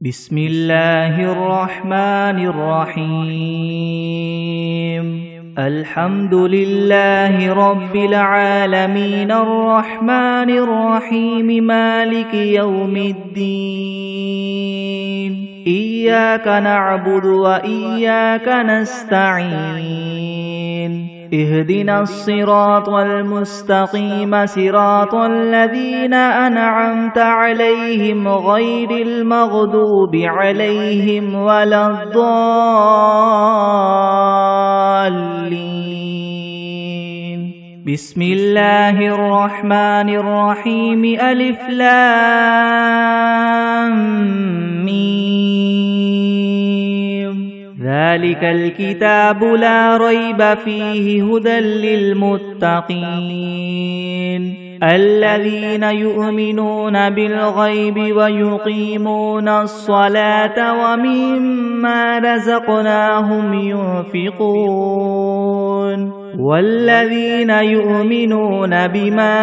بسم الله الرحمن الرحيم الحمد لله رب العالمين الرحمن الرحيم مالك يوم الدين إياك نعبد وإياك نستعين اهدنا الصراط المستقيم صراط الذين أنعمت عليهم غير المغضوب عليهم ولا الضالين بسم الله الرحمن الرحيم ألف لام ميم ذلك الكتاب لا ريب فيه هدى للمتقين الذين يؤمنون بالغيب ويقيمون الصلاة ومما رزقناهم ينفقون والذين يؤمنون بما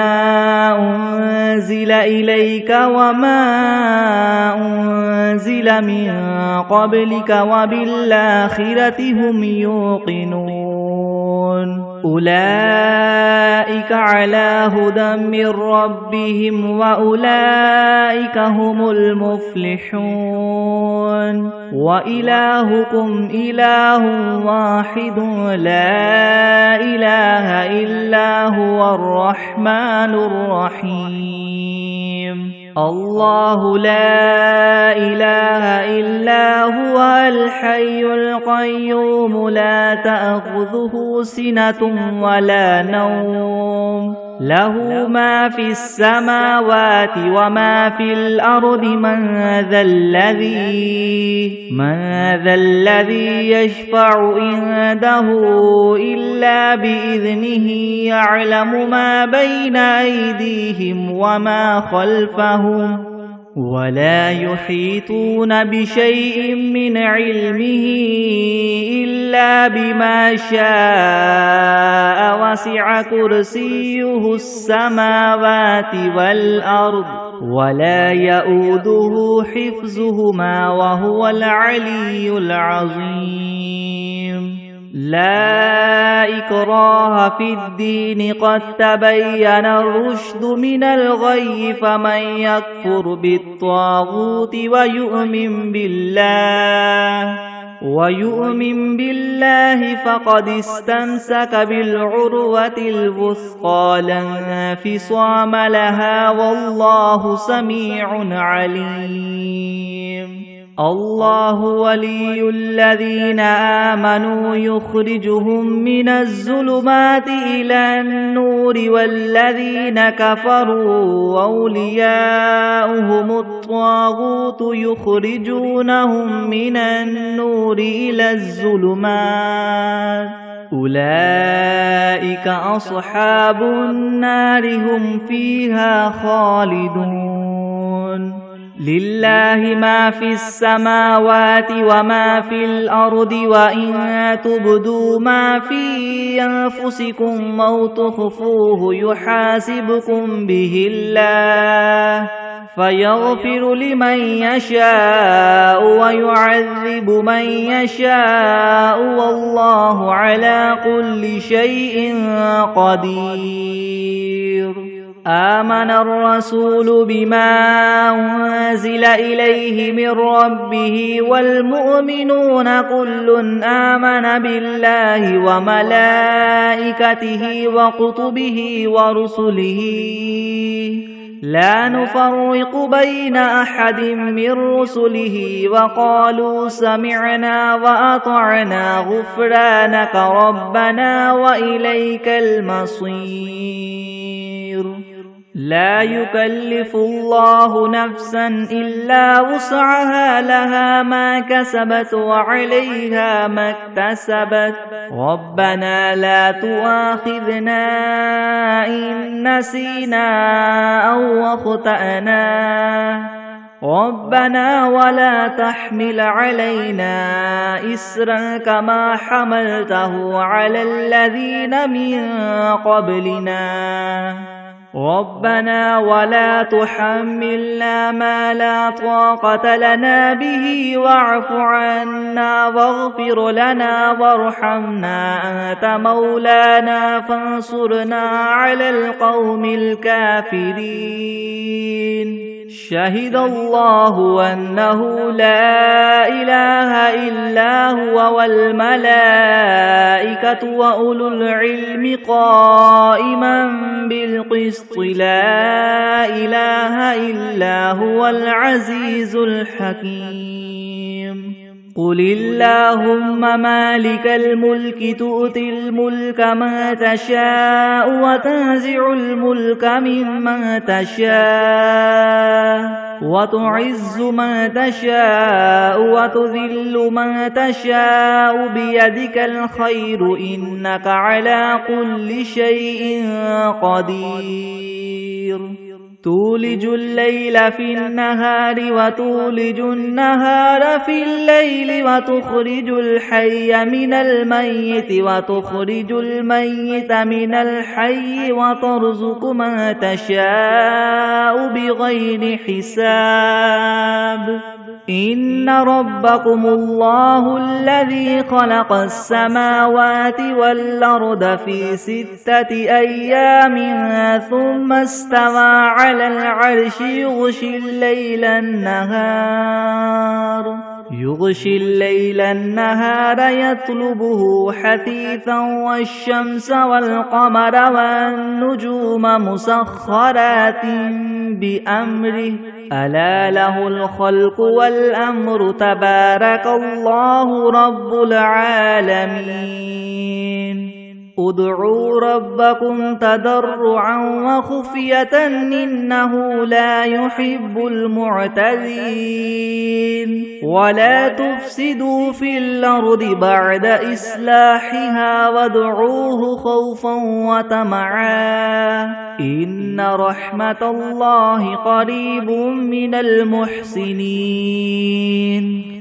أنزل إليك وما أنزل من قبلك وبالآخرة هم يوقنون أولئك على هدى من ربهم وأولئك هم المفلحون وإلهكم إله واحد لا إله إلا هو الرحمن الرحيم الله لا إله إلا هو الحي القيوم لا تأخذه سنة ولا نوم له ما في السماوات وما في الأرض من ذا الذي يشفع عنده إلا بإذنه يعلم ما بين أيديهم وما خلفهم ولا يحيطون بشيء من علمه إلا بما شاء وسع كرسيه السماوات والأرض ولا يؤوده حفظهما وهو العلي العظيم لا إكراه في الدين قد تبين الرشد من الغي فمن يكفر بالطاغوت ويؤمن بالله فقد استمسك بالعروة الوثقى لا انفصام لها والله سميع عليم الله ولي الذين آمنوا يخرجهم من الظلمات إلى النور والذين كفروا أولياؤهم الطاغوت يخرجونهم من النور إلى الظلمات أولئك أصحاب النار هم فيها خالدون لله ما في السماوات وما في الأرض وإن تبدوا ما في أنفسكم أو تخفوه يحاسبكم به الله فيغفر لمن يشاء ويعذب من يشاء والله على كل شيء قدير آمن الرسول بما أنزل إليه من ربه والمؤمنون كل آمن بالله وملائكته وكتبه ورسله لا نفرق بين أحد من رسله وقالوا سمعنا وأطعنا غفرانك ربنا وإليك المصير لا يكلف الله نفسا إلا وسعها لها ما كسبت وعليها ما اكتسبت ربنا لا تؤاخذنا إن نسينا أو أخطأنا ربنا ولا تحمل علينا إسرا كما حملته على الذين من قبلنا ربنا ولا تحملنا ما لا طاقة لنا به واعف عنا واغفر لنا وارحمنا أنت مولانا فانصرنا على القوم الكافرين شهد الله أنه لا إله إلا هو والملائكة وأولو العلم قائما بالقسط لا إله إلا هو العزيز الحكيم قل اللهم مالك الملك تؤتي الملك من تشاء وتنزع الملك ممن تشاء وتعز من تشاء وتذل من تشاء بيدك الخير إنك على كل شيء قدير تولج الليل في النهار وتولج النهار في الليل وتخرج الحي من الميت وتخرج الميت من الحي وترزق من تشاء بغير حساب إن ربكم الله الذي خلق السماوات والأرض في 6 أيام ثم استوى على العرش يغشي الليل النهار يطلبه حثيثا والشمس والقمر والنجوم مسخرات بأمره ألا له الخلق والأمر تبارك الله رب العالمين ادعوا ربكم تضرعا وخفية إنه لا يحب المعتدين ولا تفسدوا في الأرض بعد إصلاحها وادعوه خوفا وطمعا إن رحمة الله قريب من المحسنين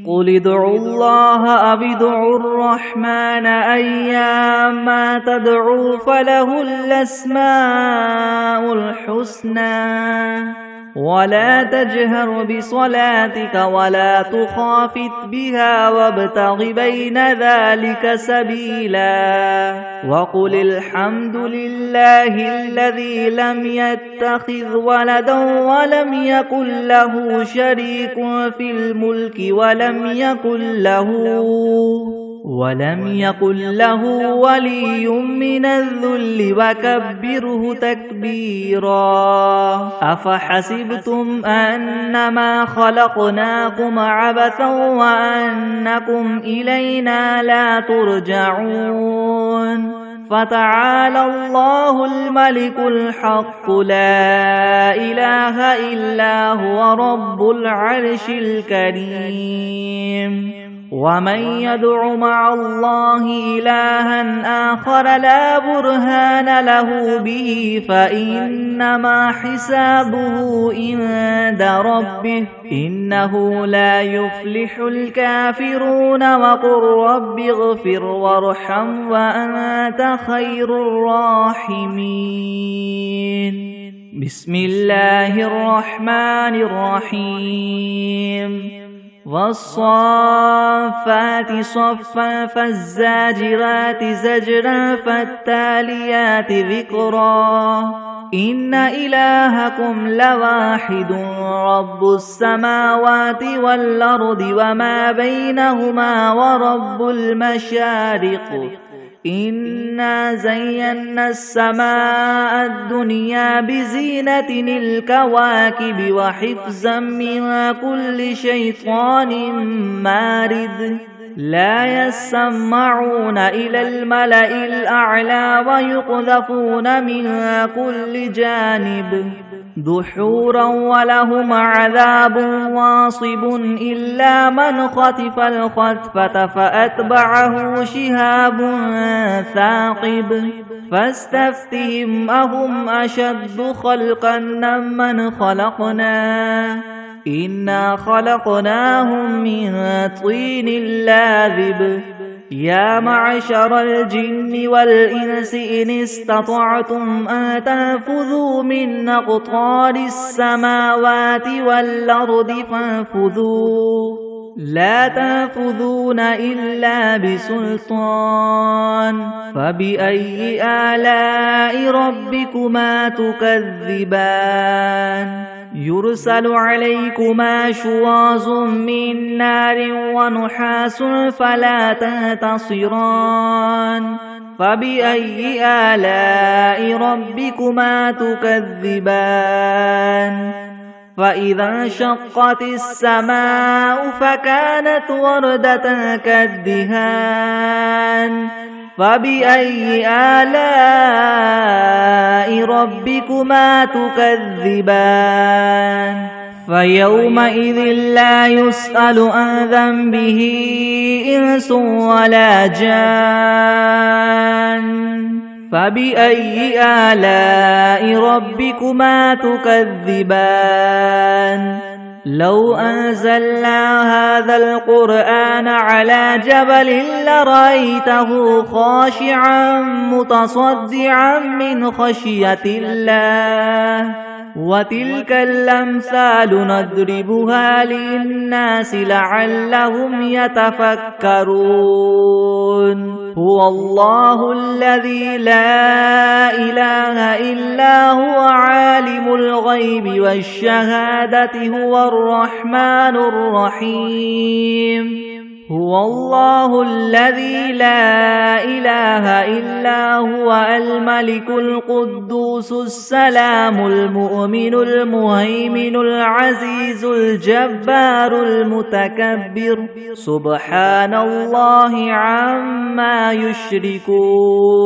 قل ادعوا الله أو ادعوا الرحمن أيما تدعوا فله الأسماء الحسنى ولا تجهر بصلاتك ولا تخافت بها وابتغ بين ذلك سبيلا وقل الحمد لله الذي لم يتخذ ولدا ولم يكن له شريك في الملك ولم يكن له ولي من الذل وكبره تكبيرا أفحسبتم أنما خلقناكم عبثا وأنكم إلينا لا ترجعون فتعالى الله الملك الحق لا إله إلا هو رب العرش الكريم ومن يدع مع الله إلها آخر لا برهان له به فإنما حسابه عند ربه إنه لا يفلح الكافرون وقل رب اغفر وارحم وأنت خير الراحمين بسم الله الرحمن الرحيم والصافات صفا فالزاجرات زجرا فالتاليات ذكرا إن إلهكم لواحد رب السماوات والأرض وما بينهما ورب المشارق إنا زينا السماء الدنيا بزينة الكواكب وحفظا من كل شيطان مارد لا يسمعون إلى الملأ الأعلى ويقذفون من كل جانب دحورا ولهم عذاب واصب إلا من خطف الخطفة فأتبعه شهاب ثاقب فاستفتهم أهم أشد خلقا ممن خلقنا إنا خلقناهم من طين لاذب يا معشر الجن والإنس إن استطعتم أن تنفذوا من أقطار السماوات والأرض فانفذوا لا تنفذون إلا بسلطان فبأي آلاء ربكما تكذبان يرسل عليكما شواظ من نار ونحاس فلا تنتصران فبأي آلاء ربكما تكذبان فإذا انشقت السماء فكانت وردة كالدهان فبأي آلاء ربكما تكذبان فيومئذ لا يسأل عن ذنبه إنس ولا جان فبأي آلاء ربكما تكذبان لو أنزلنا هذا القرآن على جبل لرأيته خاشعا متصدعا من خشية الله وتلك الأمثال نضربها للناس لعلهم يتفكرون هو الله الذي لا إله إلا هو عالم الغيب والشهادة هو الرحمن الرحيم هو الله الذي لا إله إلا هو الملك القدوس السلام المؤمن المهيمن العزيز الجبار المتكبر سبحان الله عما يشركون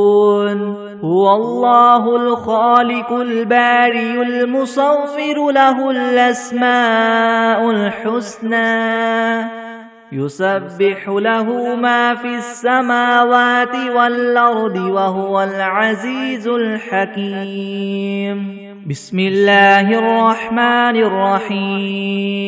هو الله الخالق الباري المصور له الأسماء الحسنى يسبح له ما في السماوات والأرض وهو العزيز الحكيم بسم الله الرحمن الرحيم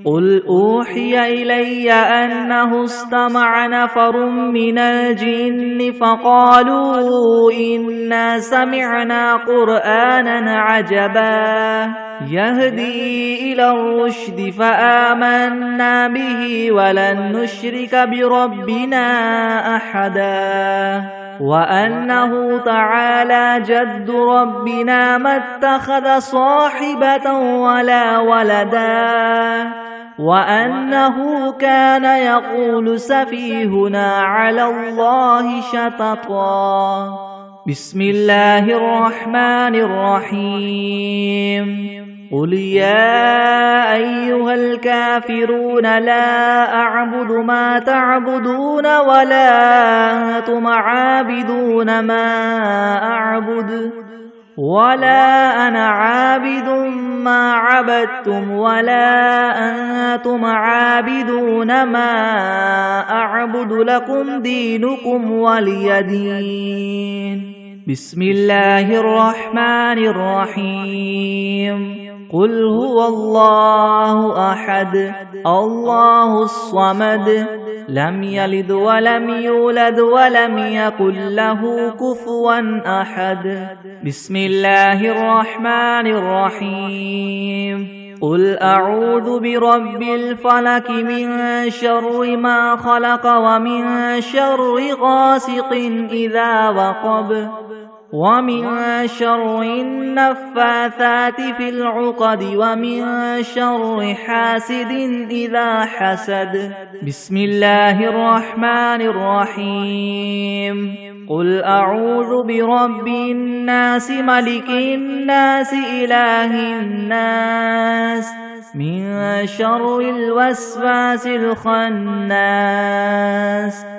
قل أوحي إلي أنه استمع نفر من الجن فقالوا إنا سمعنا قرآنا عجبا يهدي إلى الرشد فآمنا به ولن نشرك بربنا أحدا وأنه تعالى جد ربنا ما اتخذ صاحبة ولا ولدا وأنه كان يقول سفيهنا على الله شططا بسم الله الرحمن الرحيم قل يا أيها الكافرون لا أعبد ما تعبدون ولا أنتم عابدون ما أعبد ولا أنا عابد ما عبدتم ولا أنتم عابدون ما أعبد لكم دينكم ولي دين بسم الله الرحمن الرحيم قل هو الله أحد الله الصمد لم يلد ولم يولد ولم يكن له كفوا أحد بسم الله الرحمن الرحيم قل أعوذ برب الفلك من شر ما خلق ومن شر غاسق إذا وقب ومن شر النفاثات في العقد ومن شر حاسد إذا حسد بسم الله الرحمن الرحيم قل أعوذ برب الناس ملك الناس إله الناس من شر الوسواس الخناس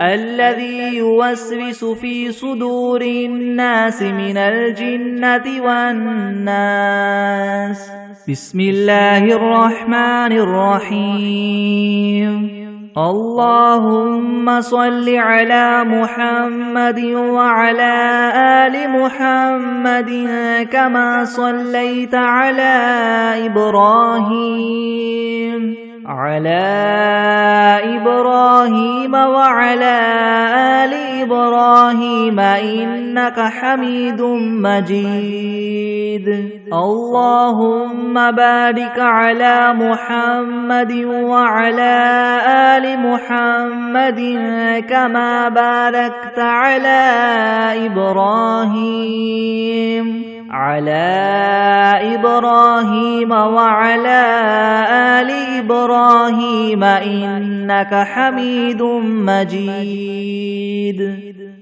الذي يوسوس في صدور الناس من الجنة والناس بسم الله الرحمن الرحيم اللهم صل على محمد وعلى آل محمد كما صليت على إبراهيم على إبراهيم وعلى آل إبراهيم إنك حميد مجيد اللهم بارك على محمد وعلى آل محمد كما باركت على إبراهيم وعلى آل إبراهيم إنك حميد مجيد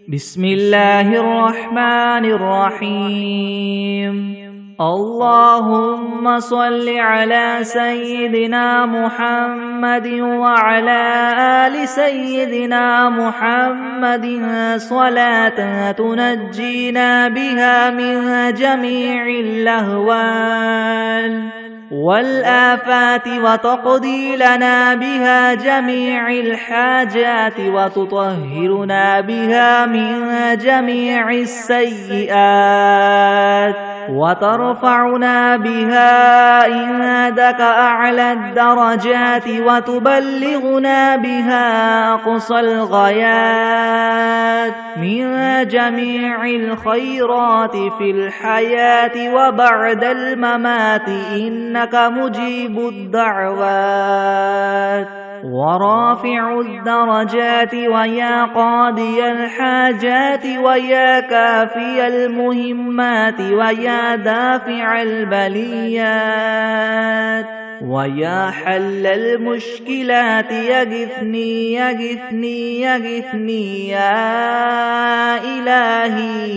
بسم الله الرحمن الرحيم اللهم صل على سيدنا محمد وعلى آل سيدنا محمد صلاة تنجينا بها من جميع الأهوال والآفات وتقضي لنا بها جميع الحاجات وتطهرنا بها من جميع السيئات وترفعنا بها عندك أعلى الدرجات وتبلغنا بها أقصى الغايات من جميع الخيرات في الحياة وبعد الممات إنك مجيب الدعوات ورافع الدرجات ويا قاضي الحاجات ويا كافي المهمات ويا دافع البليات ويا حل المشكلات يغثني يغثني يغثني يا إلهي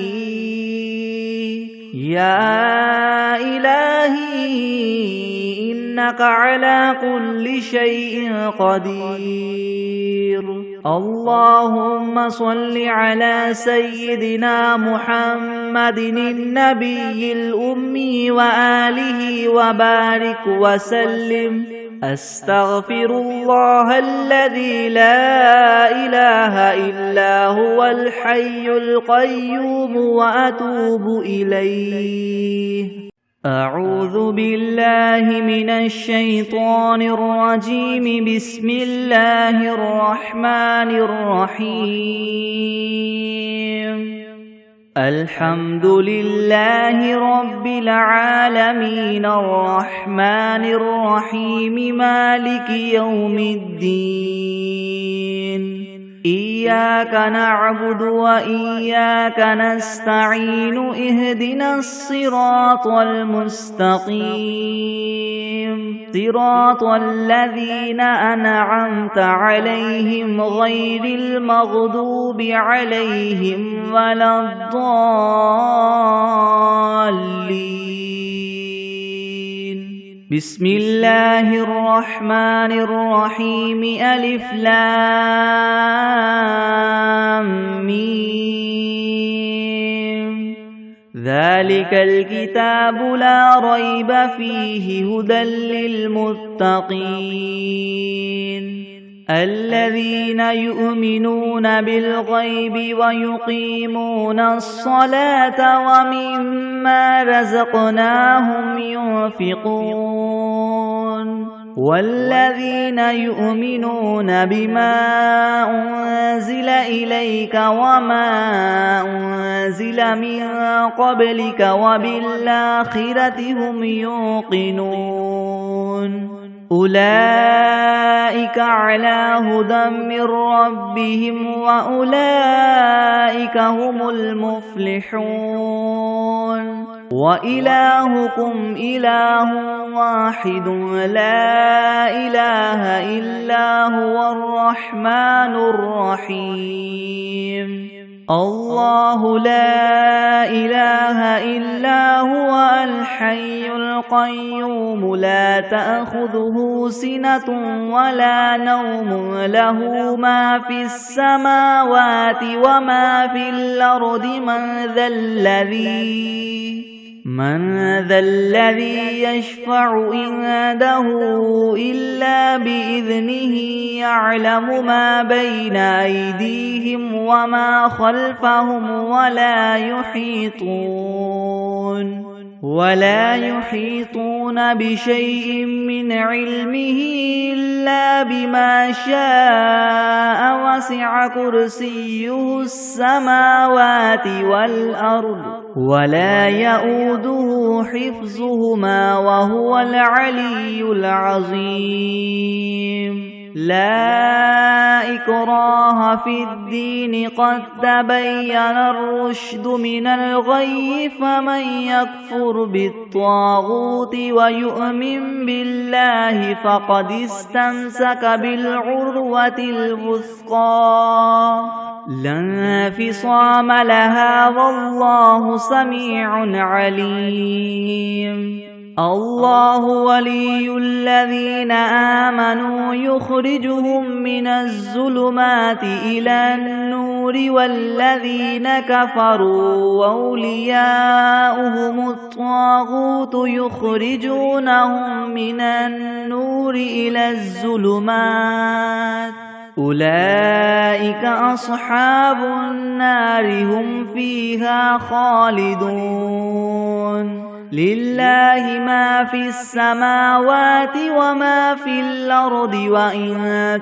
إنك على كل شيء قدير اللهم صل على سيدنا محمد النبي الأمي وآله وبارك وسلم أستغفر الله الذي لا إله إلا هو الحي القيوم وأتوب إليه أعوذ بالله من الشيطان الرجيم بسم الله الرحمن الرحيم الحمد لله رب العالمين الرحمن الرحيم مالك يوم الدين إياك نعبد وإياك نستعين اهدنا الصراط المستقيم صراط الذين أنعمت عليهم غير المغضوب عليهم ولا الضالين بسم الله الرحمن الرحيم ألف لام ميم ذلك الكتاب لا ريب فيه هدى للمتقين الذين يؤمنون بالغيب ويقيمون الصلاة ومما رزقناهم ينفقون والذين يؤمنون بما أنزل إليك وما أنزل من قبلك وبالآخرة هم يوقنون أولئك على هدى من ربهم وأولئك هم المفلحون وإلهكم إله واحد لا إله إلا هو الرحمن الرحيم الله لا إله إلا هو الحي القيوم لا تأخذه سنة ولا نوم له ما في السماوات وما في الأرض من ذا الذي يشفع عنده إلا بإذنه يعلم ما بين أيديهم وما خلفهم ولا يحيطون ولا يحيطون بشيء من علمه إلا بما شاء وسع كرسيه السماوات والأرض ولا يؤوده حفظهما وهو العلي العظيم لا إكراه في الدين قد تبين الرشد من الغي فمن يكفر بالطاغوت ويؤمن بالله فقد استمسك بالعروة الوثقى لا انفصام لها والله سميع عليم الله ولي الذين آمنوا يخرجهم من الظلمات إلى النور والذين كفروا أولياؤهم الطاغوت يخرجونهم من النور إلى الظلمات أولئك أصحاب النار هم فيها خالدون لله ما في السماوات وما في الأرض وإن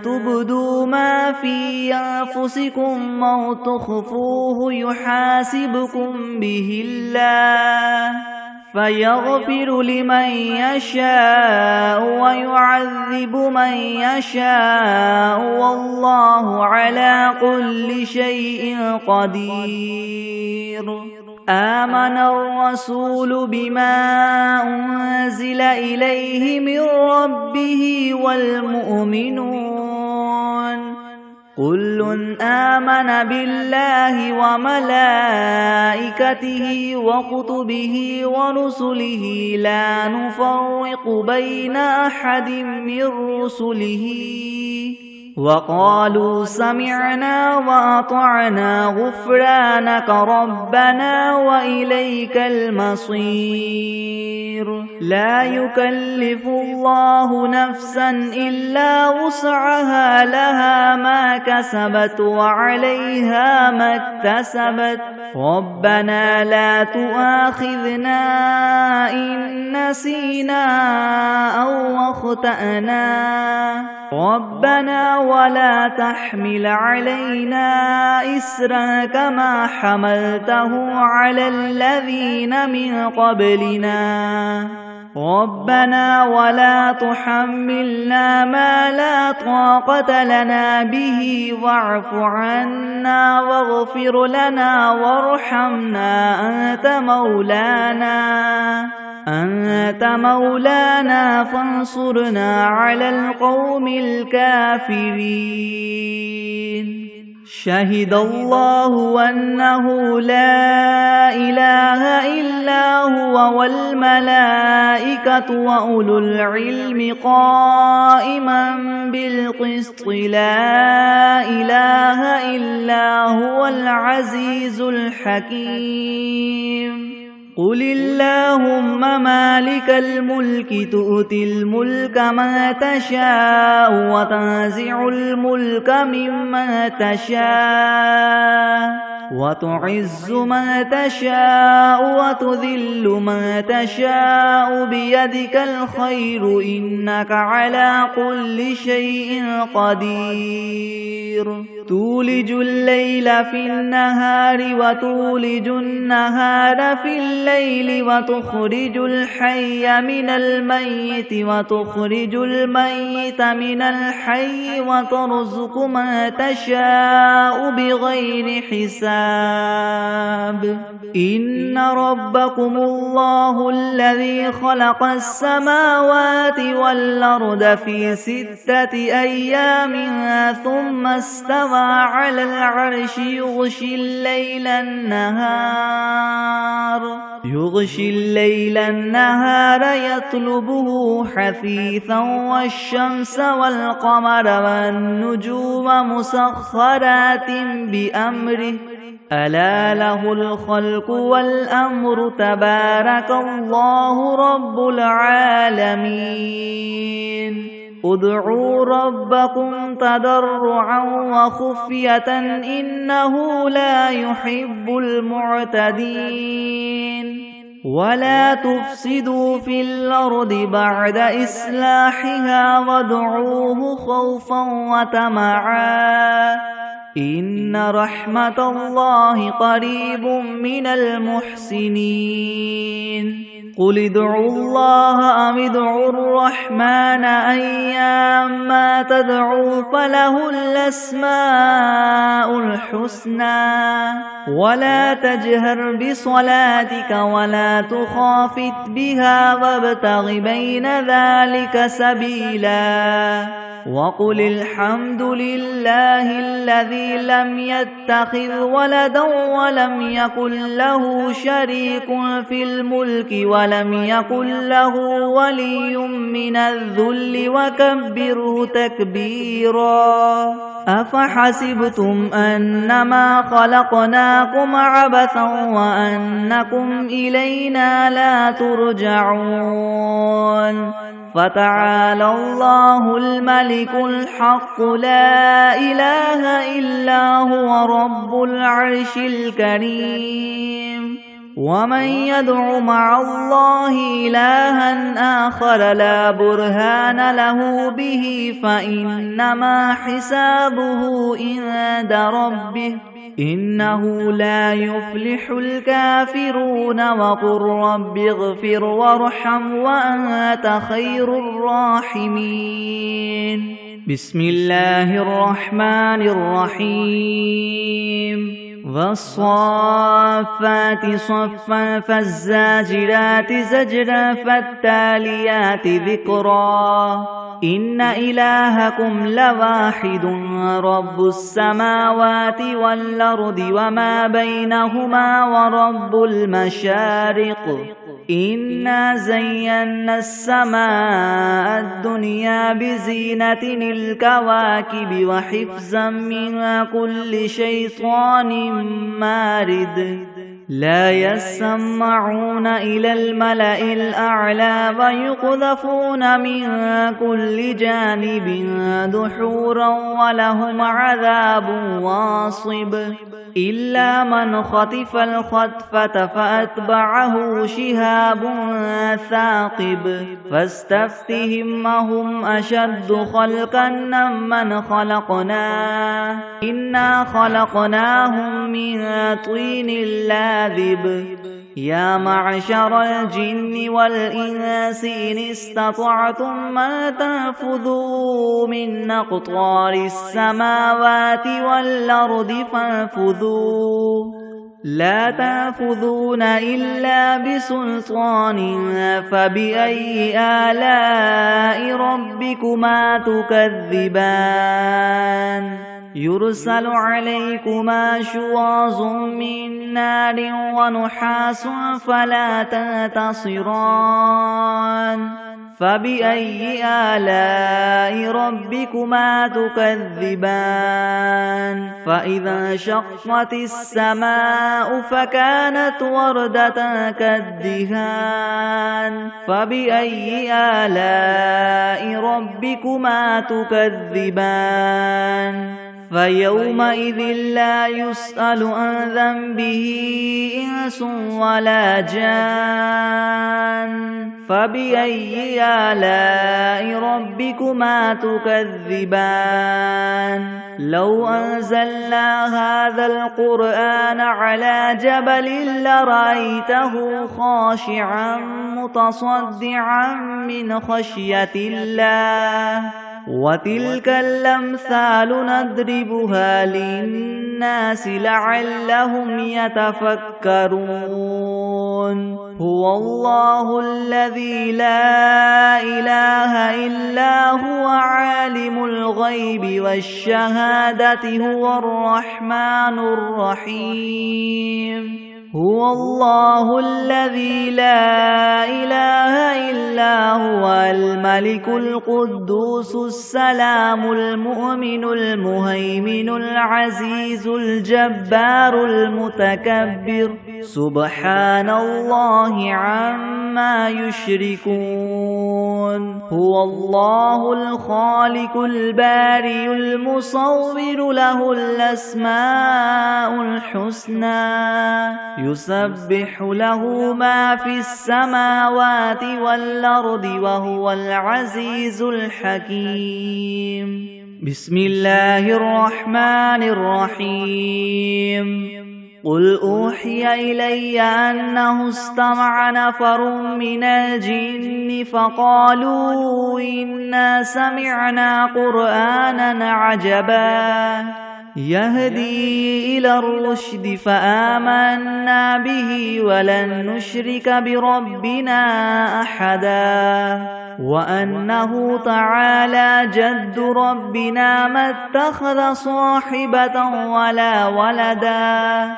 تبدوا ما في أنفسكم أو تخفوه يحاسبكم به الله فيغفر لمن يشاء ويعذب من يشاء والله على كل شيء قدير آمن الرسول بما أنزل إليه من ربه والمؤمنون كل آمن بالله وملائكته وكتبه ورسله لا نفرق بين أحد من رسله وقالوا سمعنا وأطعنا غفرانك ربنا وإليك المصير لا يكلف الله نفسا إلا وسعها لها ما كسبت وعليها ما اكتسبت ربنا لا تؤاخذنا إن نسينا أو أخطأنا ربنا ولا تحمل علينا إسرا كما حملته على الذين من قبلنا ربنا ولا تحملنا ما لا طاقة لنا به واعف عنا واغفر لنا وارحمنا أنت مولانا فانصرنا على القوم الكافرين شهد الله أنه لا إله إلا هو والملائكة وأولو العلم قائما بالقسط لا إله إلا هو العزيز الحكيم قل اللهم مالك الملك تؤتي الملك من تشاء وتنزع الملك ممن تشاء وتعز من تشاء وتذل من تشاء بيدك الخير إنك على كل شيء قدير تولج الليل في النهار وتولج النهار في الليل وتخرج الحي من الميت وتخرج الميت من الحي وترزق من تشاء بغير حساب إن ربكم الله الذي خلق السماوات والأرض في 6 أيام ثم استوى على العرش يغشي الليل النهار يطلبه حثيثا والشمس والقمر والنجوم مسخرات بأمره ألا له الخلق والأمر تبارك الله رب العالمين ادعوا ربكم تضرعا وخفية إنه لا يحب المعتدين ولا تفسدوا في الأرض بعد إصلاحها وادعوه خوفا وطمعا إن رحمة الله قريب من المحسنين قل ادعوا الله أم ادعوا الرحمن أيما تدعوا فله الأسماء الحسنى ولا تجهر بصلاتك ولا تخافت بها وابتغ بين ذلك سبيلا وقل الحمد لله الذي لم يتخذ ولدا ولم يكن له شريك في الملك ولم يكن له ولي من الذل وكبره تكبيرا أفحسبتم أنما خلقناكم عبثا وأنكم إلينا لا ترجعون فتعالى الله الملك الحق لا إله إلا هو رب العرش الكريم ومن يدع مع الله إلها آخر لا برهان له به فإنما حسابه عند ربه إنه لا يفلح الكافرون وقل رب اغفر وارحم وأنت خير الراحمين بسم الله الرحمن الرحيم والصافات صفا فالزاجرات زجرا فالتاليات ذكرا إن إلهكم لواحد رب السماوات والأرض وما بينهما ورب المشارق إنا زينا السماء الدنيا بزينة الكواكب وحفظا من كل شيطان مارد لا يسمعون إلى الملأ الأعلى ويقذفون من كل جانب دحورا ولهم عذاب واصب إلا من خطف الخطفة فأتبعه شهاب ثاقب فاستفتهم أهم أشد خلقا ممن خلقنا إنا خلقناهم من طين لاذب يا معشر الجن والإنس إن استطعتم ما تنفذوا من أقطار السماوات والأرض فانفذوا لا تنفذون إلا بسلطان فبأي آلاء ربكما تكذبان يرسل عليكما شواظ من نار ونحاس فلا تنتصران فبأي آلاء ربكما تكذبان فإذا انشقت السماء فكانت وردة كالدهان فبأي آلاء ربكما تكذبان فيومئذ لا يسأل عن ذنبه إنس ولا جان فبأي آلاء ربكما تكذبان لو أنزلنا هذا القرآن على جبل لرأيته خاشعا متصدعا من خشية الله وتلك الأمثال نضربها للناس لعلهم يتفكرون هو الله الذي لا إله إلا هو عالم الغيب والشهادة هو الرحمن الرحيم هو الله الذي لا إله إلا هو الملك القدوس السلام المؤمن المهيمن العزيز الجبار المتكبر سبحان الله عما يشركون هو الله الخالق البارئ المصور له الأسماء الحسنى يسبح له ما في السماوات والأرض وهو العزيز الحكيم. بسم الله الرحمن الرحيم. قل أوحي إلي أنه استمع نفر من الجن فقالوا إنا سمعنا قرآنا عجبا يهدي إلى الرشد فآمنا به ولن نشرك بربنا أحدا وأنه تعالى جد ربنا ما اتخذ صاحبة ولا ولدا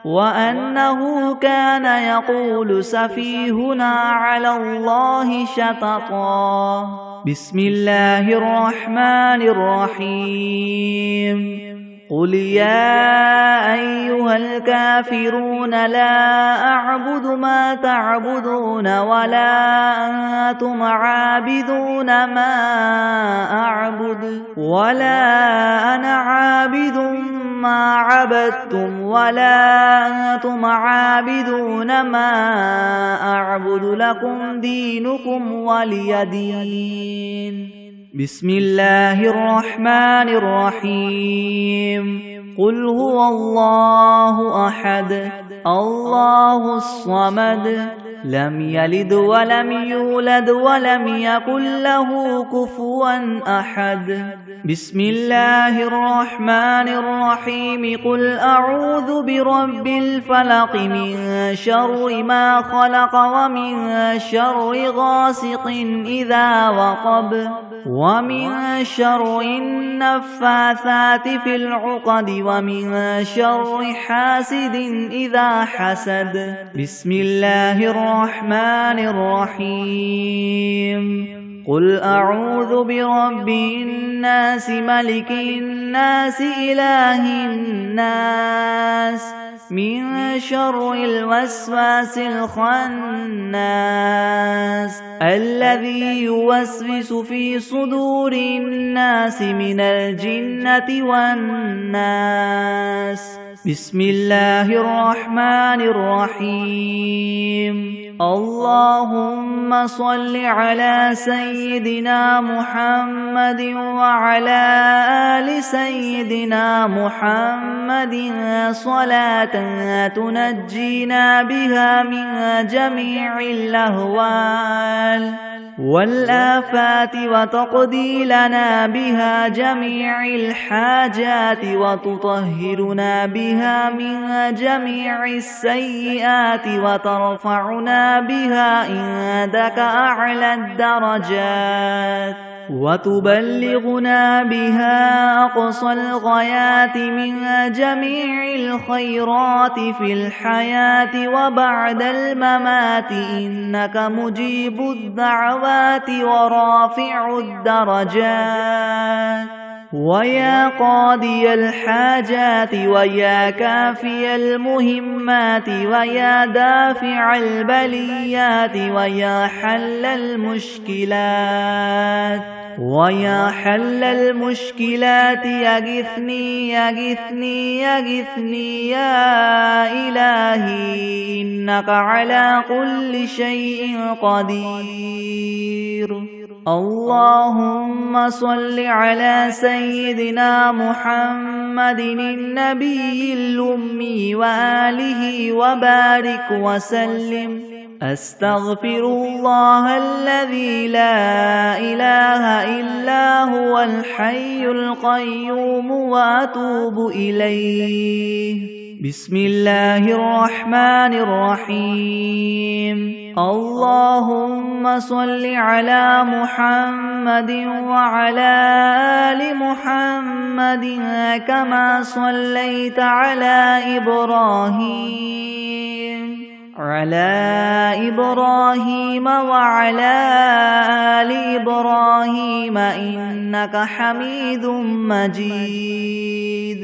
وأنه كان يقول سفيهنا على الله شططا. بسم الله الرحمن الرحيم. قل يا أيها الكافرون لا أعبد ما تعبدون ولا أنتم عابدون ما أعبد ولا أنا عابد ما عبدتم ولا أنتم عابدون ما أعبد لكم دينكم ولي دين. بسم الله الرحمن الرحيم. قل هو الله أحد الله الصمد لم يلد ولم يولد ولم يكن له كفوا أحد. بسم الله الرحمن الرحيم. قل أعوذ برب الفلق من شر ما خلق ومن شر غاسق إذا وقب ومن شر النفاثات في العقد ومن شر حاسد إذا حسد. بسم الله الرحمن الرحيم. قل أعوذ برب الناس ملك الناس إله الناس من شر الوسواس الخناس الذي يوسوس في صدور الناس من الجنة والناس. بسم الله الرحمن الرحيم. اللهم صل على سيدنا محمد وعلى آل سيدنا محمد صلاة تنجينا بها من جميع الأهوال والآفات وتقضي لنا بها جميع الحاجات وتطهرنا بها من جميع السيئات وترفعنا بها عندك أعلى الدرجات وتبلغنا بها أقصى الغايات من جميع الخيرات في الحياة وبعد الممات إنك مجيب الدعوات ورافع الدرجات ويا قاضي الحاجات ويا كافي المهمات ويا دافع البليات ويا حل المشكلات ويا حل المشكلات يغثني يغثني يغثني يا إلهي إنك على كل شيء قدير. اللهم صل على سيدنا محمد النبي الأمي وآله وبارك وسلم. أستغفر الله الذي لا إله إلا هو الحي القيوم وأتوب إليه. بسم الله الرحمن الرحيم. اللهم صل على محمد وعلى آل محمد كما صليت على إبراهيم وعلى آل إبراهيم إنك حميد مجيد.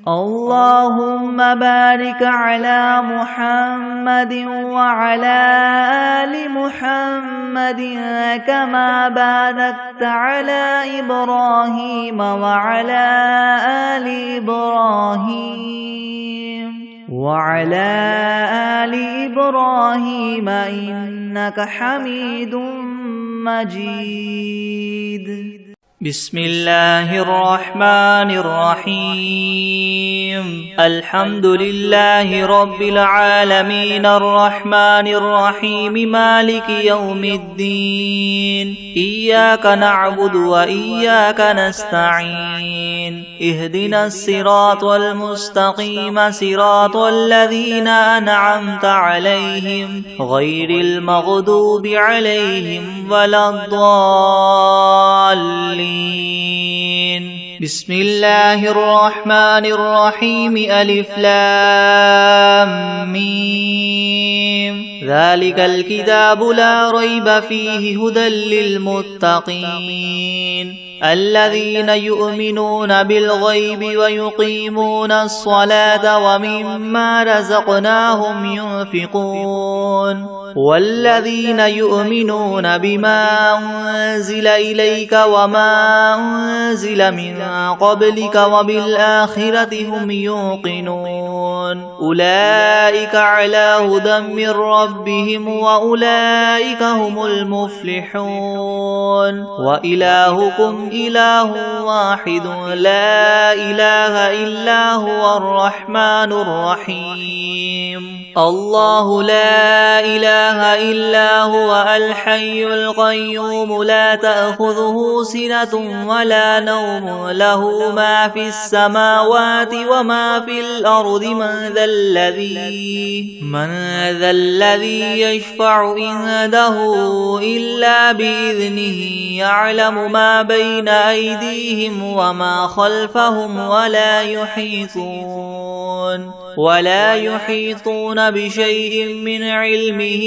اللهم بارك على محمد وعلى آل محمد كما باركت على إبراهيم وعلى آل إبراهيم إنك حميد مجيد. بسم الله الرحمن الرحيم. الحمد لله رب العالمين الرحمن الرحيم مالك يوم الدين. إياك نعبد وإياك نستعين. اهدنا الصراط المستقيم صراط الذين أنعمت عليهم غير المغضوب عليهم ولا الضالين. بسم الله الرحمن الرحيم. ألف لام ميم. ذلك الكتاب لا ريب فيه هدى للمتقين الذين يؤمنون بالغيب ويقيمون الصلاة ومما رزقناهم ينفقون والذين يؤمنون بما أنزل إليك وما أنزل من قبلك وبالآخرة هم يوقنون أولئك على هدى من ربهم وأولئك هم المفلحون. وإلهكم إله واحد لا إله إلا هو الرحمن الرحيم. الله لا إله إلا هو الحي القيوم لا تأخذه سنة ولا نوم له ما في السماوات وما في الأرض. من ذا الذي يشفع عنده إلا بإذنه يعلم ما بين أيديهم وما خلفهم ولا يحيطون بشيء من علمه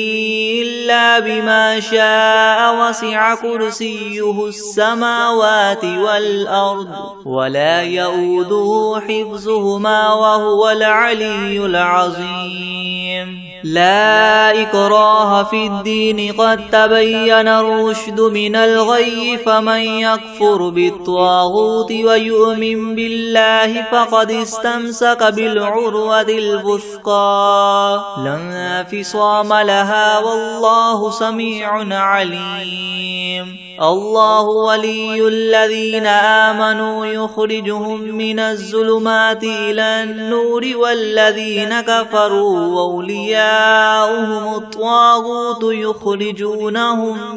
إلا بما شاء وسع كرسيه السماوات والأرض ولا يؤوده حفظهما وهو العلي العظيم. لا إكراه في الدين قد تبين الرشد من الغي فمن يكفر بالطاغوت ويؤمن بالله فقد استمسك بالعروة الوثقى لا انفصام لها والله سميع عليم. الله ولي الذين آمنوا يخرجهم من الظلمات إلى النور والذين كفروا أولياؤهم الطاغوت يخرجونهم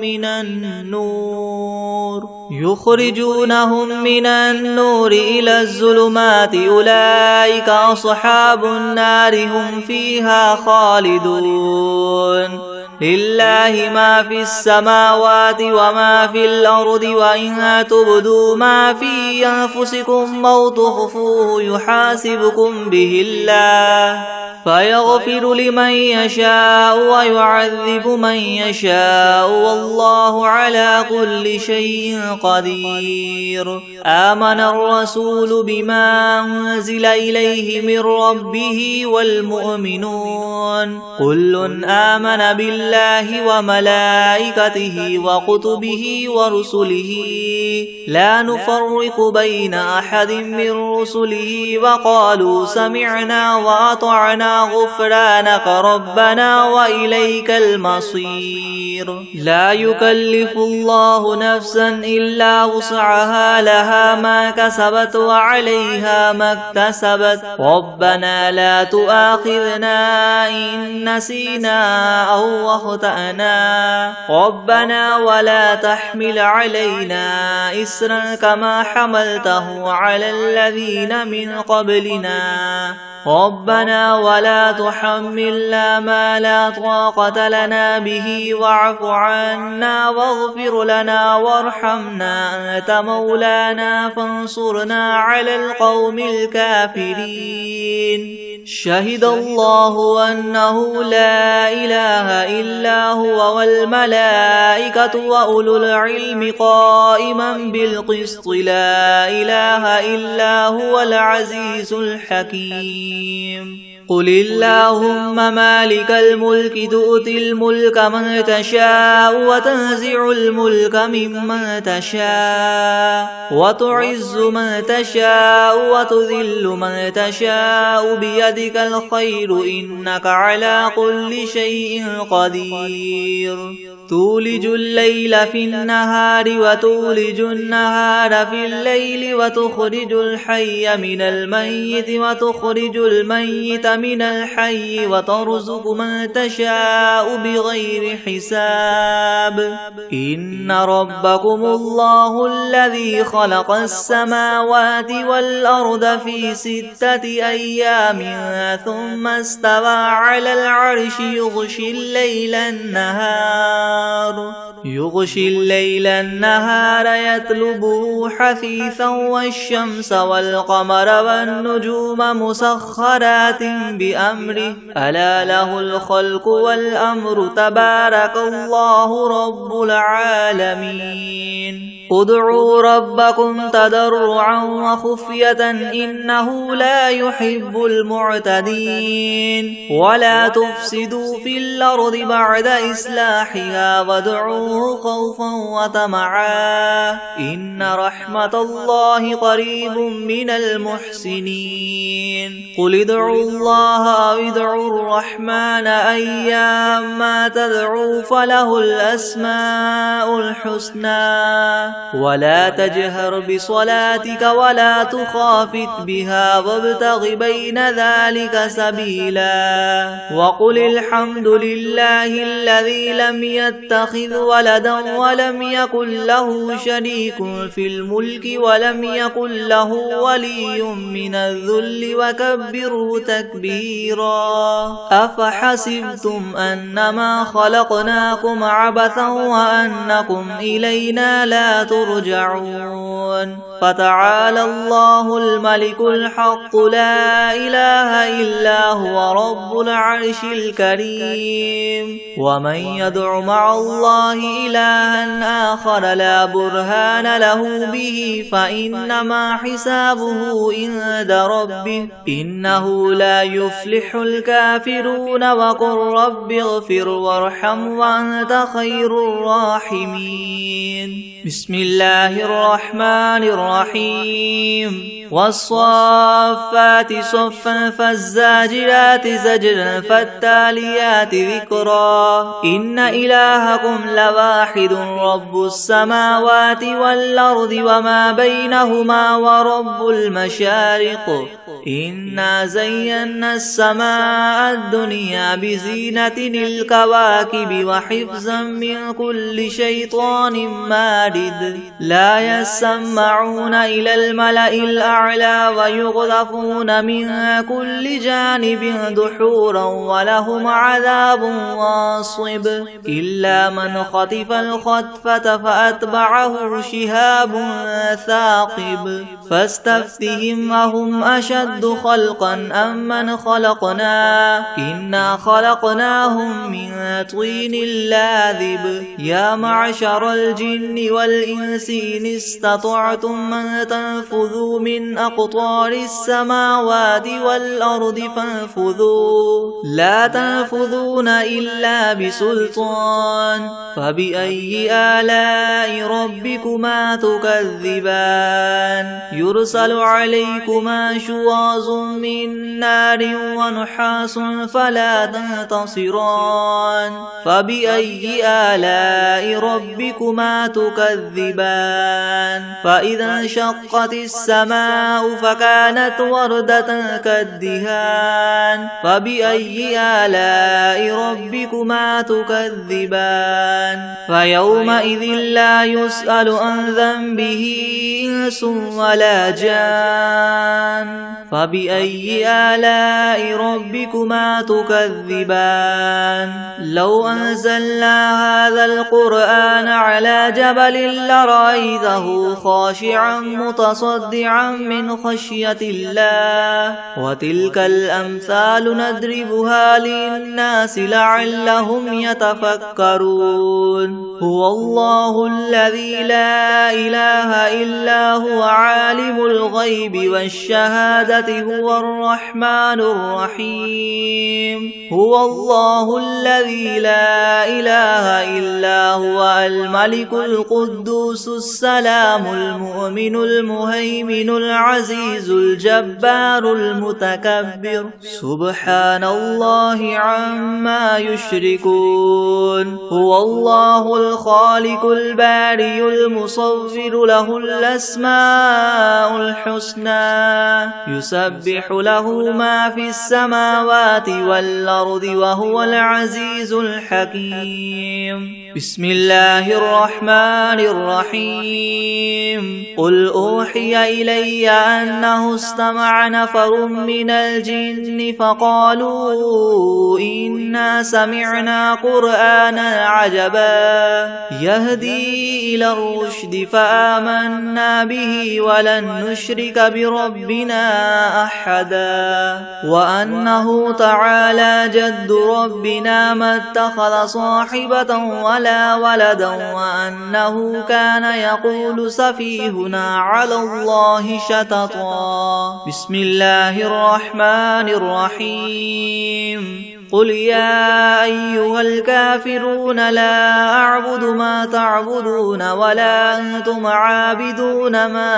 من النور إلى الظلمات أولئك أصحاب النار هم فيها خالدون. لله ما في السماوات وما في الأرض وإن تبدوا ما في أنفسكم أو تخفوه يحاسبكم به الله فيغفر لمن يشاء ويعذب من يشاء والله على كل شيء قدير. آمن الرسول بما أنزل إليه من ربه والمؤمنون كل آمن بالله وملائكته وكتبه ورسله لا نفرق بين أحد من رسله وقالوا سمعنا وأطعنا غفرانك ربنا وإليك المصير. لا يكلف الله نفسا إلا وسعها لها ما كسبت وعليها ما اكتسبت ربنا لا تؤاخذنا إن نسينا أو أخطأنا ربنا ولا تحمل علينا إسرا كما حملته على الذين من قبلنا ربنا ولا تحملنا ما لا طاقة لنا به واعف عنا واغفر لنا وارحمنا أنت مولانا فانصرنا على القوم الكافرين. شهد الله أنه لا إله إلا هو والملائكة وأولو العلم قائما بالقسط لا إله إلا هو العزيز الحكيم قل اللهم مالك الملك تؤتي الملك من تشاء وتنزع الملك ممن تشاء وتعز من تشاء وتذل من تشاء بيدك الخير إنك على كل شيء قدير تولج الليل في النهار وتولج النهار في الليل وتخرج الحي من الميت وتخرج الميت من الحي وترزق من تشاء بغير حساب إن ربكم الله الذي خلق السماوات والأرض في 6 أيام ثم استوى على العرش يغشي الليل النهار يطلبه حثيثا والشمس والقمر والنجوم مسخرات بأمره ألا له الخلق والأمر تبارك الله رب العالمين ادعوا ربكم تضرعا وخفية إنه لا يحب المعتدين ولا تفسدوا في الأرض بعد إصلاحها وادعوه خوفا وطمعا إن رحمة الله قريب من المحسنين قل ادعوا الله أو ادعوا الرحمن أيما تدعوا فله الأسماء الحسنى ولا تجهر بصلاتك ولا تخافت بها وابتغ بين ذلك سبيلا وقل الحمد لله الذي لم يتخذ ولدا ولم يكن له شريك في الملك ولم يكن له ولي من الذل وكبره تكبيرا أفحسبتم أنما خلقناكم عبثا وأنكم إلينا لا ترجعون فتعالى الله الملك الحق لا إله إلا هو رب العرش الكريم ومن يدع مع الله إلها آخر لا برهان له به فإنما حسابه عند ربه إنه لا يفلح الكافرون وقل رب اغفر وارحم وأنت خير الراحمين بسم الله الرحمن الرحيم والصافات صفا فالزاجرات زجرا فالتاليات ذكرا إن إلهكم لواحد رب السماوات والأرض وما بينهما ورب المشارق إنا زينا السماء الدنيا بزينة الكواكب وحفظا من كل شيطان مارد لا يسمعون إلى الملأ الأعلى ويغذفون من كل جانب دحورا ولهم عذاب واصب إلا من خطف الخطفة فأتبعه شهاب ثاقب فاستفتهم أهم أشد خلقا أم من خلقنا إنا خلقناهم من طين لاذب يا معشر الجن والإنس إن استطعتم أن تنفذوا من أقطار السماوات والأرض فانفذوا لا تنفذون إلا بسلطان فبأي آلاء ربكما تكذبان يرسل عليكما شواظ من نار ونحاس فلا تنتصران فبأي آلاء ربكما تكذبان فإذا انشقت السماء فكانت وردة كالدهان فبأي آلاء ربكما تكذبان فيومئذ لا يسأل عن ذنبه إنس ولا جان فبأي آلاء ربكما تكذبان لو أنزلنا هذا القرآن على جبل لرأيته خاشعا متصدعا من خشية الله وتلك الأمثال نضربها للناس لعلهم يتفكرون هو الله الذي لا إله إلا هو عالم الغيب والشهادة هو الرحمن الرحيم هو الله الذي لا إله إلا هو الملك القدوس السلام المؤمن المهيمن العزيز الجبار المتكبر سبحان الله عما يشركون هو الله الخالق البارئ المصور له الأسماء الحسنى يسبح له ما في السماوات والأرض وهو العزيز الحكيم بسم الله الرحمن الرحيم قل أوحي إلي أنه استمع نفر من الجن فقالوا إنا سمعنا قرآنا عجبا يهدي إلى الرشد فآمنا به ولن نشرك بربنا أحدا وأنه تعالى جد ربنا ما اتخذ صاحبة ولا ولدا وأنه كان يقول سفيهنا على الله شططا بسم الله الرحمن الرحيم قل يا أيها الكافرون لا أعبد ما تعبدون ولا أنتم عابدون ما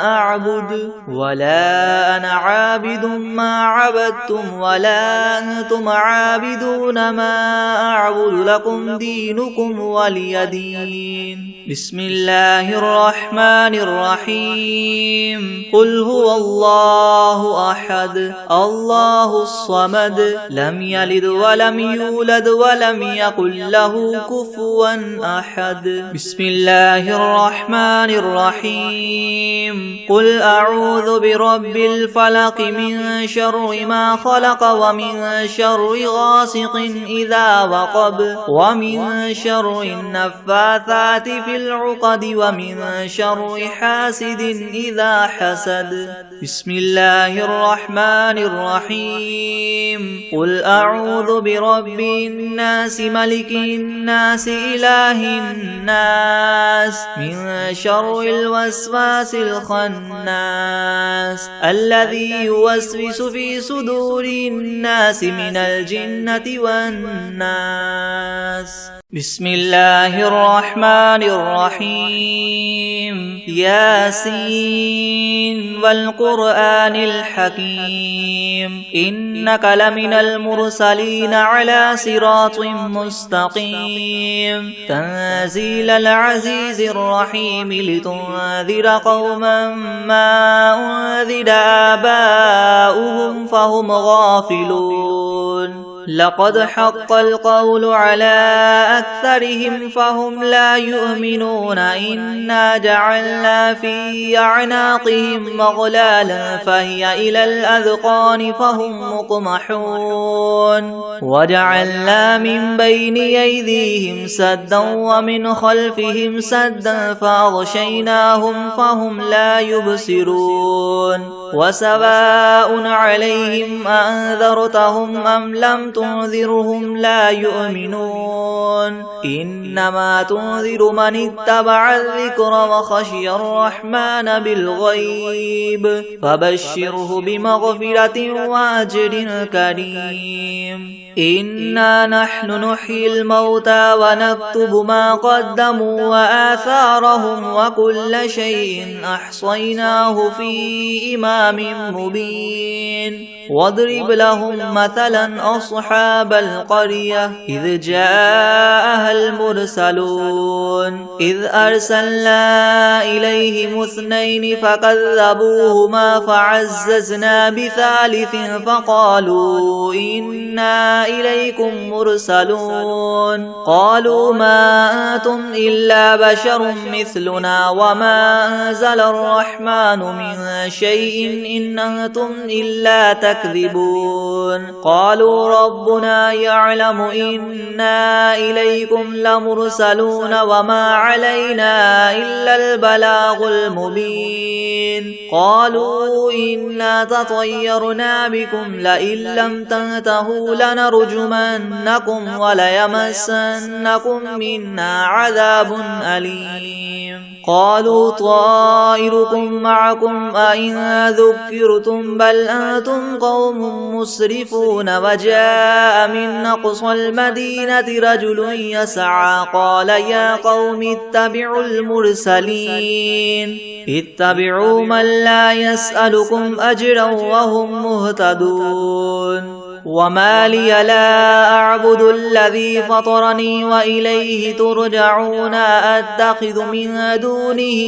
أعبد ولا أنا عابد ما عبدتم ولا أنتم عابدون ما أعبد لكم دينكم ولي دين بسم الله الرحمن الرحيم قل هو الله أحد الله الصمد لم يلد ولم يولد ولم يكن له كفوا أحد بسم الله الرحمن الرحيم قل أعوذ برب الفلق من شر ما خلق ومن شر غاسق إذا وقب ومن شر النفاثات في العقد ومن شر حاسد إذا حسد بسم الله الرحمن الرحيم قل أعوذ برب الناس ملك الناس إله الناس من شر الوسواس الخناس الذي يوسوس في صدور الناس من الجنة والناس بسم الله الرحمن الرحيم ياسين والقرآن الحكيم إنك لمن المرسلين على صراط مستقيم تنزيل العزيز الرحيم لتنذر قوما ما أنذر آباؤهم فهم غافلون لقد حق القول على أكثرهم فهم لا يؤمنون إنا جعلنا في أعناقهم مغلالا فهي إلى الأذقان فهم مقمحون وجعلنا من بين أيديهم سدا ومن خلفهم سدا فأغشيناهم فهم لا يبصرون وسواء عليهم أنذرتهم أم لم تنذرهم لا يؤمنون إنما تنذر من اتبع الذكر وخشي الرحمن بالغيب فبشره بمغفرة وأجر كريم إنا نحن نحيي الموتى ونكتب ما قدموا وآثارهم وكل شيء أحصيناه في إمام مبين واضرب لهم مثلا أصحاب القرية إذ جاءها المرسلون إذ أرسلنا إليهم اثنين فكذبوهما فعززنا بثالث فقالوا إنا إليكم مرسلون قالوا ما أنتم إلا بشر مثلنا وما أنزل الرحمن من شيء إن أنتم إلا تكذبون قالوا ربنا يعلم إنا إليكم لمرسلون وما علينا إلا البلاغ المبين قالوا إنا تطيرنا بكم لئن لم تنتهوا لنرجمنكم وليمسنكم منا عذاب أليم قالوا طائركم معكم أئن ذكرتم بل أنتم قوم مسرفون وجاء من أقصى المدينة رجل يسعى قال يا قوم اتبعوا المرسلين اتبعوا من لا يسألكم أجرا وهم مهتدون وما لي لا أعبد الذي فطرني وإليه ترجعون أتخذ من دونه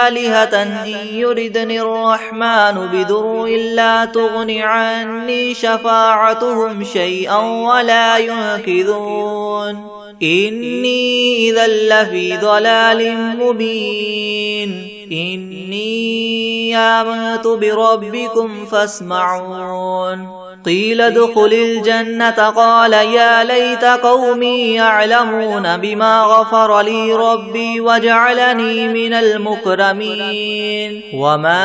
آلهة إن يردني الرحمن بضر لا تغن عني شفاعتهم شيئا ولا ينقذون إني إذا لفي ضلال مبين إني آمنت بربكم فاسمعون قيل ادخل الجنة قال يا ليت قومي يعلمون بما غفر لي ربي وجعلني من المكرمين وما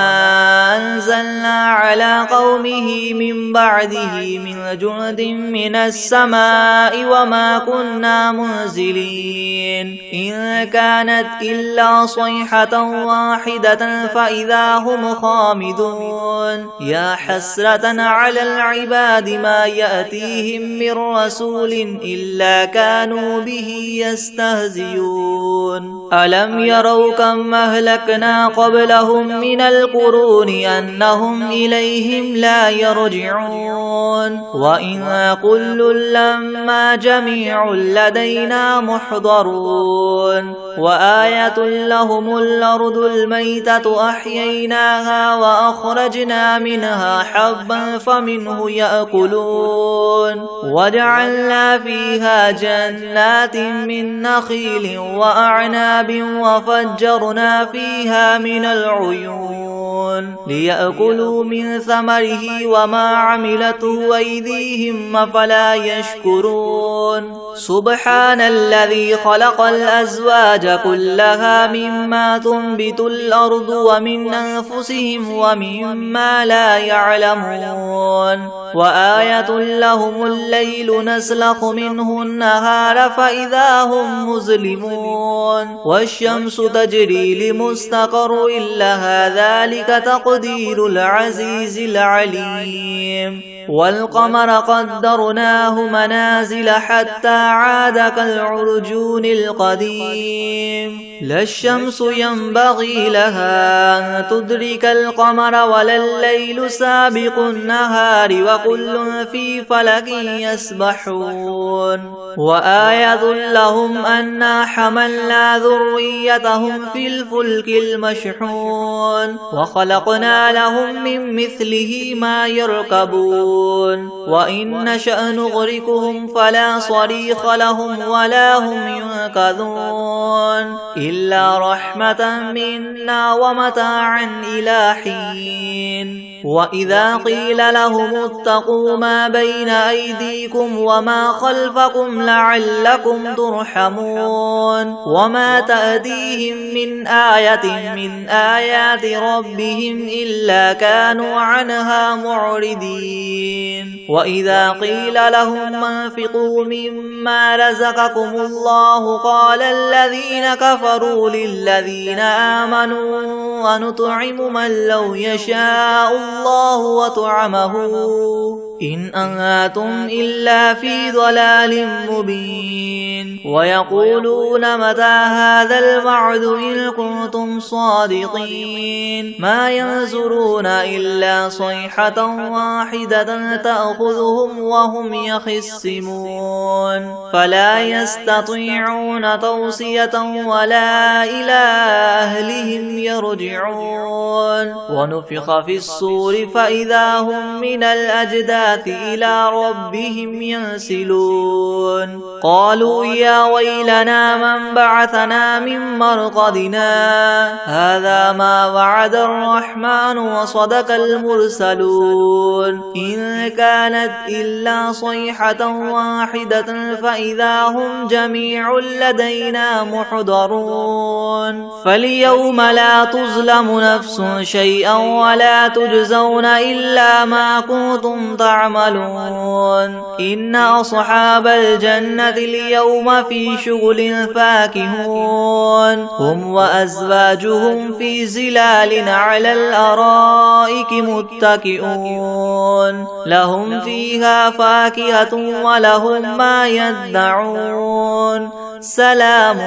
أنزلنا على قومه من بعده من جند من السماء وما كنا منزلين إن كانت إلا صيحة واحدة فإذا هم خامدون يا حسرة على العباد ما يأتيهم من رسول إلا كانوا به يستهزئون ألم يروا كم أهلكنا قبلهم من القرون أنهم إليهم لا يرجعون وإن كل لما جميع لدينا محضرون وآية لهم الأرض الميتة أحييناها وأخرجنا منها حبا فمنه يأكلون وجعلنا فيها جنات من نخيل وأعناب وفجرنا فيها من العيون ليأكلوا من ثمره وما عملته أيديهم أفلا يشكرون سبحان الذي خلق الأزواج كلها مما تنبت الأرض ومن أنفسهم ومما لا يعلمون وآية لهم الليل نسلخ منه النهار فإذا هم مظلمون والشمس تجري لمستقر لها ذلك تقدير العزيز العليم والقمر قدرناه منازل حتى عاد كالعرجون القديم لا الشمس ينبغي لها أن تدرك القمر ولا الليل سابق النهار وكل في فلك يسبحون وآية لهم أنا حملنا ذريتهم في الفلك المشحون وخلقنا لهم من مثله ما يركبون وإن نشأ نغرقهم فلا صريخ لهم ولا هم ينقذون إلا رحمة منا ومتاعا إلى حين وإذا قيل لهم اتقوا ما بين أيديكم وما خلفكم لعلكم ترحمون وما تأتيهم من آية من آيات ربهم إلا كانوا عنها معرضين وإذا قيل لهم انفقوا مما رزقكم الله قال الذين كفروا للذين آمنوا ونطعم من لو يشاء الله وطعمه إن أنتم إلا في ضلال مبين ويقولون متى هذا الوعد إن كنتم صادقين ما ينظرون إلا صيحة واحدة تأخذهم وهم يخصمون فلا يستطيعون توصية ولا إلى أهلهم يرجعون ونفخ في الصور فإذا هم من الأجداث إلى ربهم ينسلون قالوا يا ويلنا من بعثنا من مرقدنا هذا ما وعد الرحمن وصدق المرسلون إن كانت إلا صيحة واحدة فإذا هم جميع لدينا محضرون فاليوم لا تظلم نفس شيئا ولا تجزون إلا ما كنتم تعملون إن أصحاب الجنة اليوم في شغل فاكهون هم وأزواجهم في زلال على الأرائك متكئون لهم فيها فاكهة ولهم ما يدعون سلام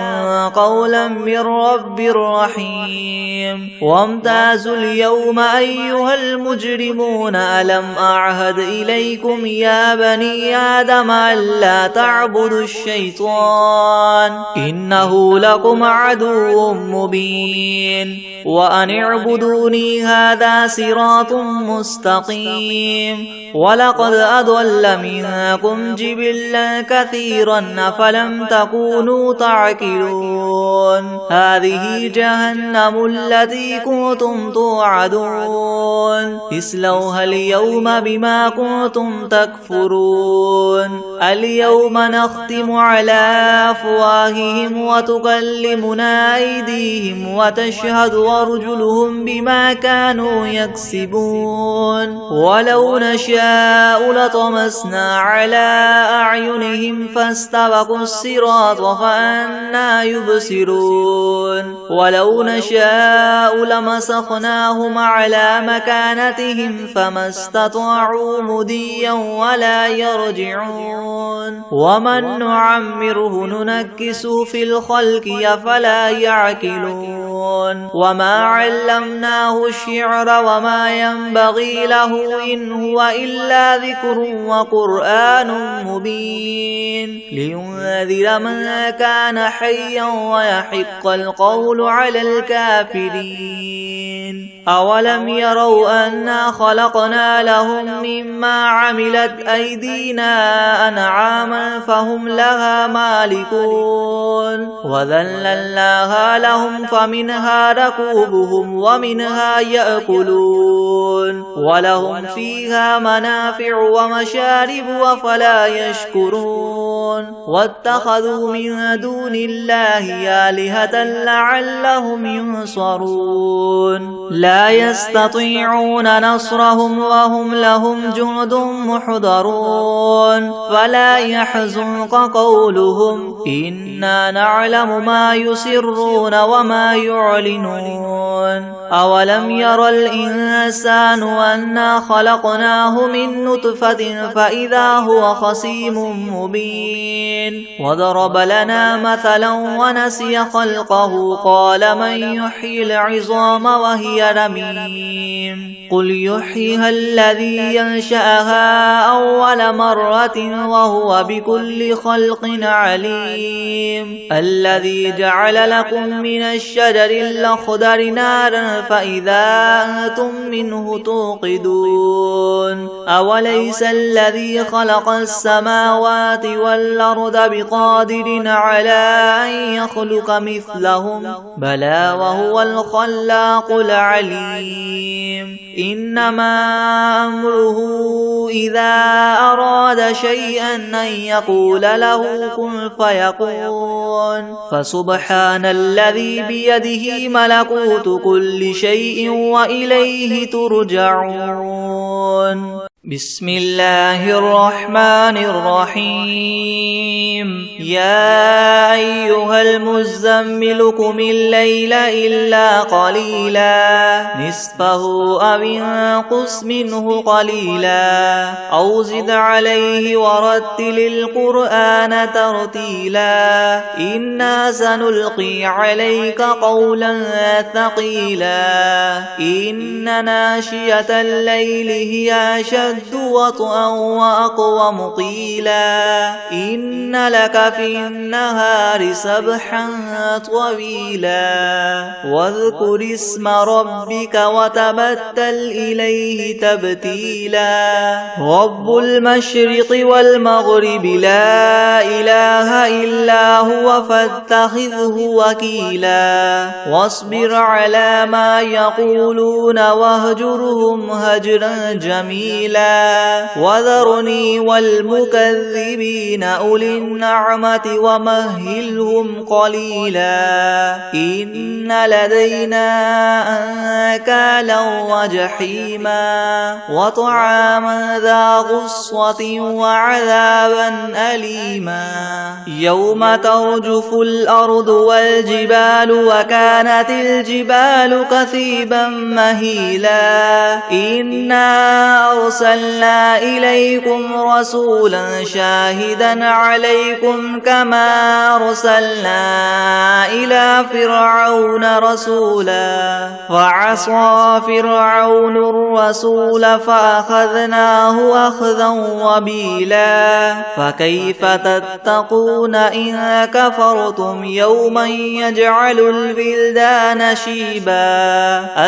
قولا من رب رحيم وامتازوا اليوم أيها المجرمون ألم أعهد إليكم يا بني آدم ألا تعبدوا الشيطان إنه لكم عدو مبين وأن اعبدوني هذا صراط مستقيم ولقد أضل منكم جبلا كثيرا أفلم تكونوا تعقلون هذه جهنم التي كنتم توعدون اصلوها اليوم بما كنتم تكفرون اليوم نختم على أفواههم وتكلمنا أيديهم وتشهد أرجلهم بما كانوا يكسبون ولو نشاء لطمسنا على أعينهم فاستبقوا الصراط فأنى يبصرون ولو نشاء لمسخناهم على مكانتهم فما استطاعوا مديا ولا يرجعون ومن نعمره ننكس في الخلق أفلا يعقلون وما علمناه الشعر وما ينبغي له إن هو إلا ذكر وقرآن مبين لينذر من كان حيا ويحق القول على الكافرين أولم يروا أنا خلقنا لهم مما عملت أيدينا أنعاما فهم لها مالكون وذللناها لهم فمنها ركوبهم ومنها يأكلون ولهم فيها منافع ومشارب أفلا يشكرون واتخذوا من دون الله آلهة لعلهم ينصرون لا يستطيعون نصرهم وهم لهم جند محضرون فلا يحزنك قولهم إنا نعلم ما يسرون وما يعلنون أولم ير الإنسان أنا خلقناه من نطفة فإذا هو خصيم مبين وضرب لنا مثلا ونسي خلقه قال من يحيي العظام وهي رميم قل يحييها الذي ينشأها أول مرة وهو بكل خلق عليم الذي جعل لكم من الشجر الأخضر نارا فإذا أنتم منه توقدون أوليس الذي خلق السماوات والأرض بقادر على أن يخلق مثلهم بلى وهو الخلاق العليم إنما أمره إذا أراد شيئا أن يقول له كن فيكون فسبحان الذي بيده ملكوت كل شيء وإليه ترجعون بسم الله الرحمن الرحيم يا أيها المزمل قم الليل إلا قليلا نصفه أو انقص منه قليلا أو زد عليه ورتل القرآن ترتيلا إنا سنلقي عليك قولا ثقيلا إن ناشية الليل هي أشد أشد وطئا وأقوم قيلا إن لك في النهار سبحا طويلا واذكر اسم ربك وتبتل إليه تبتيلا رب المشرق والمغرب لا إله إلا هو فاتخذه وكيلا واصبر على ما يقولون واهجرهم هجرا جميلا وذرني والمكذبين أولي النعمة ومهلهم قليلا إن لدينا أنكالا وجحيما وطعاما ذا غصة وعذابا أليما يوم ترجف الأرض والجبال وكانت الجبال كثيبا مهيلا إنا أرسلنا إليكم رسولا شاهدا عليكم كما أرسلنا إلى فرعون رسولا فعصى فرعون الرسول فأخذناه أخذا وبيلا فكيف تتقون إن كفرتم يوما يجعل البلدان شيبا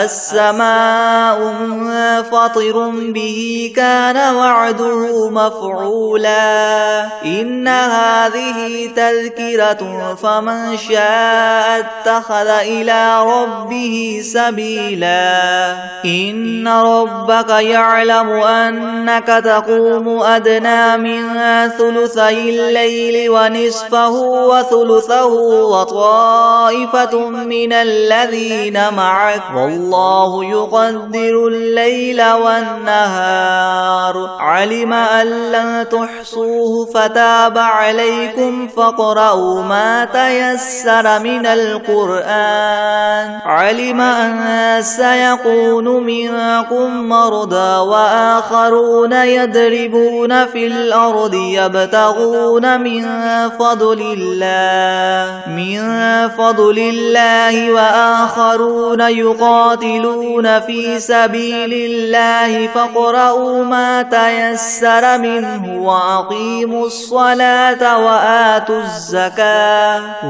السماء منفطر به كان وعده مفعولا إن هذه تذكرة فمن شاء اتخذ إلى ربه سبيلا إن ربك يعلم أنك تقوم أدنى من ثلثي الليل ونصفه وثلثه وطائفة من الذين معك والله يقدر الليل والنهار علم أن لن تحصوه فتاب عليكم فاقرؤوا ما تيسر من القرآن علم أن سيكون منكم مرضى وآخرون يضربون في الأرض يبتغون من فضل الله وآخرون يقاتلون في سبيل الله فاقرؤوا ما تيسر منه وأقيموا الصلاة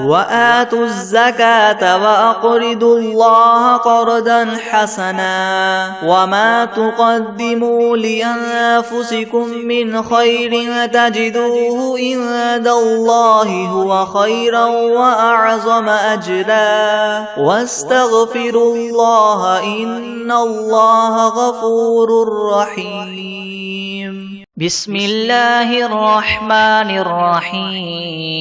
وآتوا الزكاة وأقرضوا الله قرضا حسنا وما تقدموا لأنفسكم من خير تجدوه عند الله هو خيرا وأعظم أجرا واستغفروا الله إن الله غفور رحيم بسم الله الرحمن الرحيم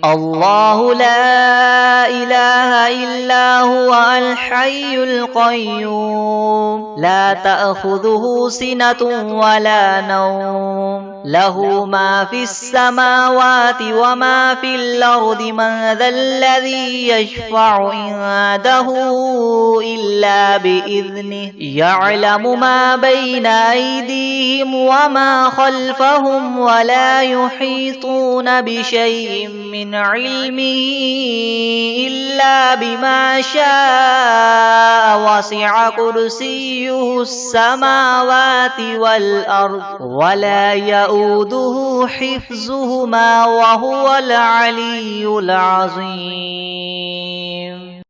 الله لا إله إلا هو الحي القيوم لا تأخذه سنة ولا نوم له ما في السماوات وما في الأرض من ذا الذي يشفع عنده إلا بإذنه يعلم ما بين أيديهم وما خلفهم ولا يحيطون بشيء من علمه إلا بما شاء وسع كرسيه السماوات والأرض ولا يؤوده حفظهما وهو العلي العظيم